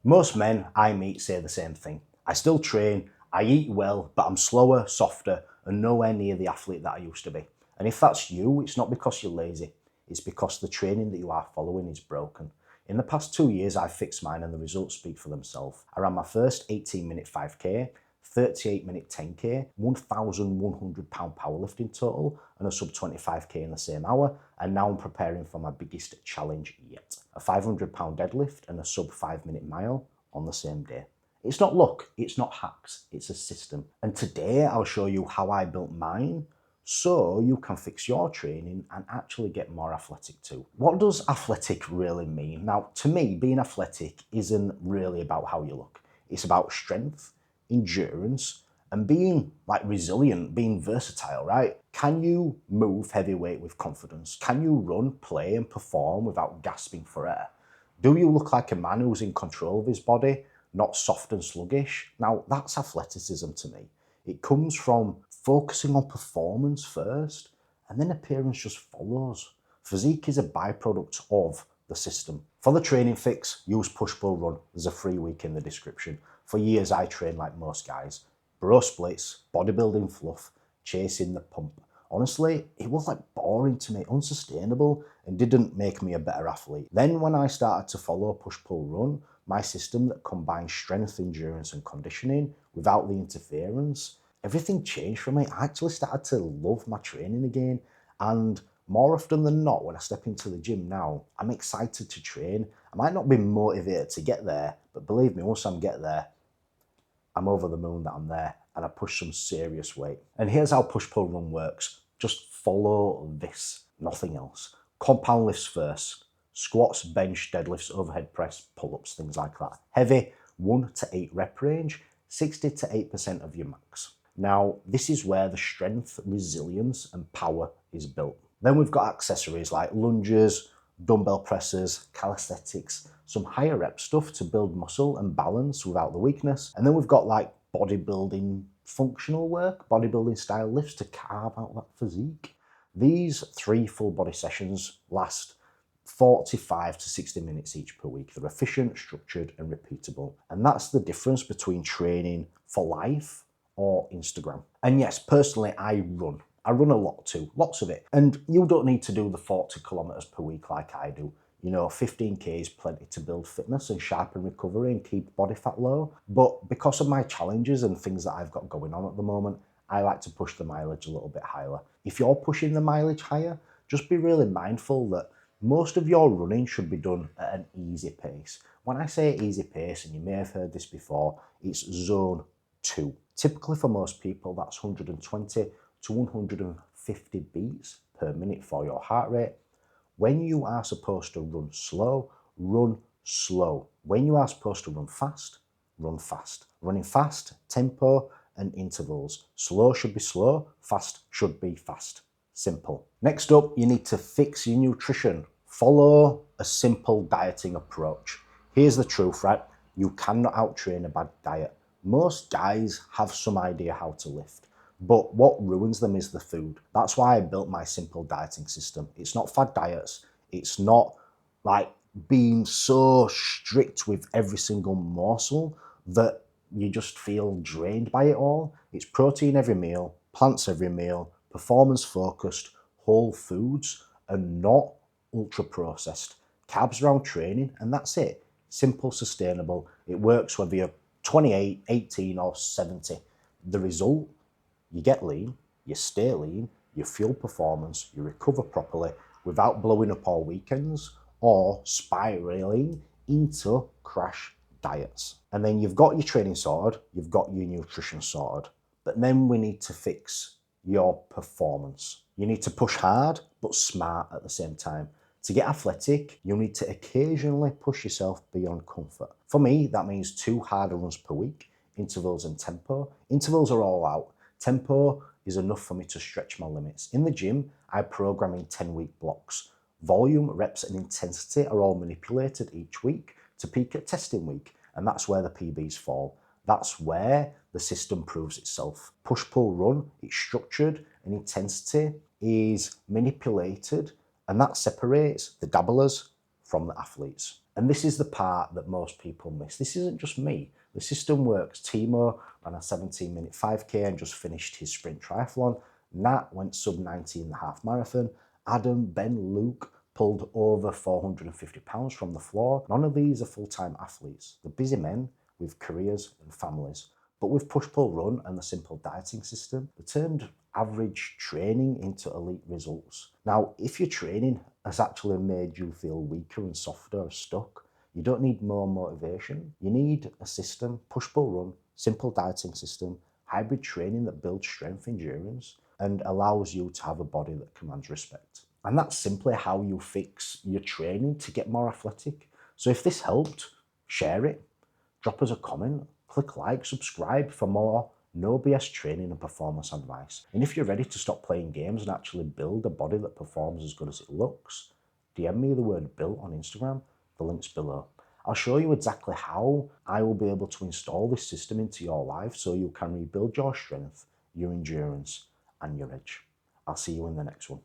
Most men I meet say the same thing. I still train, I eat well, but I'm slower, softer, and nowhere near the athlete that I used to be. And if that's you, it's not because you're lazy, it's because the training that you are following is broken. In the past 2 years, I've fixed mine and the results speak for themselves. I ran my first 18-minute 5K, 38-minute 10K, £1,100 powerlifting total, and a sub 25K in the same hour. And now I'm preparing for my biggest challenge yet, a £500 deadlift and a sub 5-minute mile on the same day. It's not luck, it's not hacks, it's a system. And today I'll show you how I built mine so you can fix your training and actually get more athletic too. What does athletic really mean? Now, to me, being athletic isn't really about how you look. It's about strength, endurance, and being like resilient, being versatile, right? Can you move heavy weight with confidence? Can you run, play, and perform without gasping for air? Do you look like a man who's in control of his body, not soft and sluggish? Now, that's athleticism to me. It comes from focusing on performance first, and then appearance just follows. Physique is a byproduct of the system. For the training fix, use push pull run. There's a free week in the description. For years, I trained like most guys. Bro splits, bodybuilding fluff, chasing the pump. Honestly, it was like boring to me, unsustainable, and didn't make me a better athlete. Then when I started to follow push-pull run, my system that combined strength, endurance, and conditioning without the interference, everything changed for me. I actually started to love my training again, and more often than not, when I step into the gym now, I'm excited to train. I might not be motivated to get there, but believe me, once I get there, I'm over the moon that I'm there, and I push some serious weight. And here's how push-pull run works. Just follow this, nothing else. Compound lifts first. Squats, bench, deadlifts, overhead press, pull-ups, things like that. Heavy, 1 to 8 rep range, 60 to 8% of your max. Now, this is where the strength, resilience, and power is built. Then we've got accessories like lunges, dumbbell presses, calisthenics, some higher rep stuff to build muscle and balance without the weakness. And then we've got like bodybuilding functional work, bodybuilding style lifts to carve out that physique. These 3 full body sessions last 45 to 60 minutes each per week. They're efficient, structured, and repeatable. And that's the difference between training for life or Instagram. And yes, personally, I run. I run a lot too, lots of it. And you don't need to do the 40 kilometers per week like I do. 15K is plenty to build fitness and sharpen recovery and keep body fat low. But because of my challenges and things that I've got going on at the moment, I like to push the mileage a little bit higher. If you're pushing the mileage higher, just be really mindful that most of your running should be done at an easy pace. When I say easy pace, and you may have heard this before, it's zone 2. Typically for most people, that's 120 to 150 beats per minute for your heart rate. When you are supposed to run slow, run slow. When you are supposed to run fast, run fast. Running fast, tempo, and intervals. Slow should be slow, fast should be fast. Simple. Next up, you need to fix your nutrition. Follow a simple dieting approach. Here's the truth, right? You cannot outtrain a bad diet. Most guys have some idea how to lift, but what ruins them is the food. That's why I built my simple dieting system. It's not fad diets. It's not like being so strict with every single morsel that you just feel drained by it all. It's protein every meal, plants every meal, performance focused, whole foods, and not ultra processed. Carbs around training, and that's it. Simple, sustainable. It works whether you're 28, 18, or 70. The result, you get lean, you stay lean, you fuel performance, you recover properly without blowing up all weekends or spiraling into crash diets. And then you've got your training sorted, you've got your nutrition sorted, but then we need to fix your performance. You need to push hard, but smart at the same time. To get athletic, you need to occasionally push yourself beyond comfort. For me, that means 2 harder runs per week, intervals and tempo. Intervals are all out. Tempo is enough for me to stretch my limits. In the gym, I program in 10-week blocks. Volume, reps, and intensity are all manipulated each week to peak at testing week, and that's where the PBs fall. That's where the system proves itself. Push-pull run, it's structured, and intensity is manipulated, and that separates the dabblers from the athletes. And this is the part that most people miss. This isn't just me. The system works. Timo ran a 17-minute 5K and just finished his sprint triathlon. Nat went sub 90 in the half marathon. Adam, Ben, Luke pulled over 450 pounds from the floor. None of these are full-time athletes. They're busy men with careers and families. But with push-pull-run and the simple dieting system, they turned average training into elite results. Now, if your training has actually made you feel weaker and softer or stuck, you don't need more motivation. You need a system, push-pull-run, simple dieting system, hybrid training that builds strength, endurance, and allows you to have a body that commands respect. And that's simply how you fix your training to get more athletic. So if this helped, share it, drop us a comment, click like, subscribe for more no BS training and performance advice. And if you're ready to stop playing games and actually build a body that performs as good as it looks, DM me the word built on Instagram, the link's below. I'll show you exactly how I will be able to install this system into your life so you can rebuild your strength, your endurance, and your edge. I'll see you in the next one.